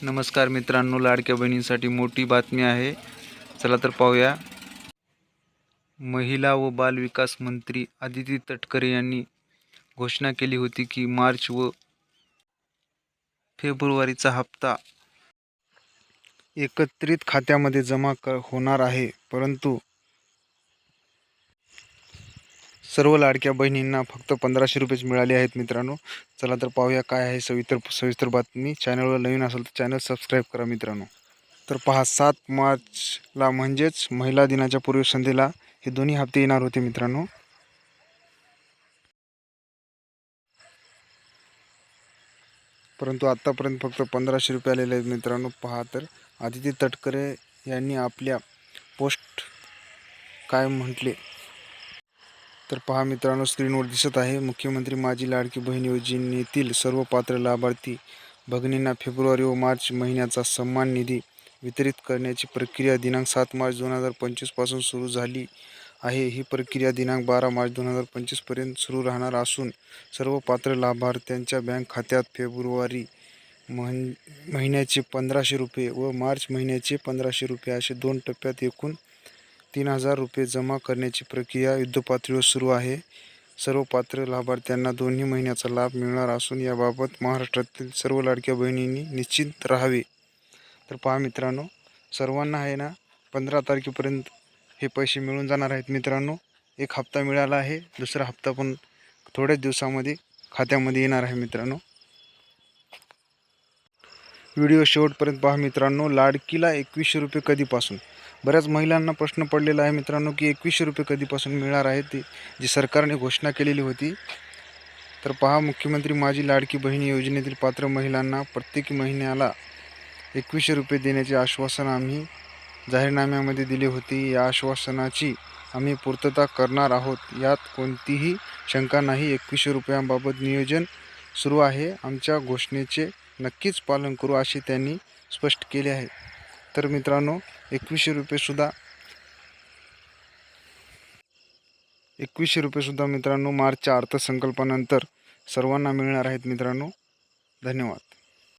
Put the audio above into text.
नमस्कार मित्रांनो, लाडक्या बहिणींसाठी मोठी बातमी आहे. चला तर पाहूया. महिला व बाल विकास मंत्री आदिती तटकरे यांनी घोषणा केली होती की मार्च व फेब्रुवारीचा हप्ता एकत्रित खात्यामध्ये जमा होणार आहे. परंतु सर्व लाडक्या बहिणींना फक्त 1500 रुपयेच मिळाले आहेत मित्रांनो. चला तर पाहूया काय आहे सविस्तर बातमी. चॅनलवर नवीन असेल तर चॅनल सबस्क्राईब करा मित्रांनो. तर पहा, 7 मार्चला म्हणजेच महिला दिनाच्या पूर्वसंध्येला हे दोन्ही हप्ते येणार होते मित्रांनो. परंतु आत्तापर्यंत फक्त 1500 रुपये आलेले आहेत मित्रांनो. पहा, तर आदिती तटकरे यांनी आपल्या पोस्ट काय म्हटले तर पहा मित्रांनो, स्क्रीनवर दिसत आहे. मुख्यमंत्री माझी लाडकी बहीण योजनेतील सर्व पात्र लाभार्थी भगिनींना फेब्रुवारी व मार्च महिन्याचा सन्मान निधी वितरित करण्याची प्रक्रिया दिनांक 7 मार्च 2025 पासून सुरू झाली आहे. ही प्रक्रिया दिनांक 12 मार्च 2025 पर्यंत सुरू राहणार असून सर्व पात्र लाभार्थ्यांच्या बँक खात्यात फेब्रुवारी महिन्याचे 1500 रुपये व मार्च महिन्याचे 1500 रुपये असे 2 टप्प्यात एकूण 3000 रुपये जमा करण्याची प्रक्रिया युद्धपातळीवर सुरू आहे. सर्व पात्र लाभार्थ्यांना दोन्ही महिन्याचा लाभ मिळणार असून याबाबत महाराष्ट्रातील सर्व लाडक्या बहिणींनी निश्चिंत राहावे. तर पहा मित्रांनो, सर्वांना आहे ना 15 तारखेपर्यंत हे पैसे मिळून जाणार आहेत मित्रांनो. एक हप्ता मिळाला आहे, दुसरा हप्ता पण थोड्याच दिवसामध्ये खात्यामध्ये येणार आहे मित्रांनो. व्हिडिओ शेवटपर्यंत पहा मित्रांनो. लाडकीला 2100 रुपये कधीपासून? बऱ्याच महिलांना प्रश्न पडलेला आहे मित्रांनो की 2100 रुपये कधीपासून मिळणार आहे, ती जी सरकारने घोषणा केलेली होती. तर पहा, मुख्यमंत्री माझी लाडकी बहीण योजनेतील पात्र महिलांना प्रत्येक महिन्याला 2100 रुपये देण्याचे आश्वासन आम्ही जाहीरनाम्यामध्ये दिले होते. या आश्वासनाची आम्ही पूर्तता करणार आहोत, यात कोणतीही शंका नाही. 2100 रुपयांबाबत नियोजन सुरू आहे. आमच्या घोषणेचे नक्कीच पालन करू असे त्यांनी स्पष्ट केले आहे. तर मित्रांनो, 2100 रुपयेसुद्धा मित्रांनो मार्चच्या अर्थसंकल्पानंतर सर्वांना मिळणार आहेत मित्रांनो. धन्यवाद.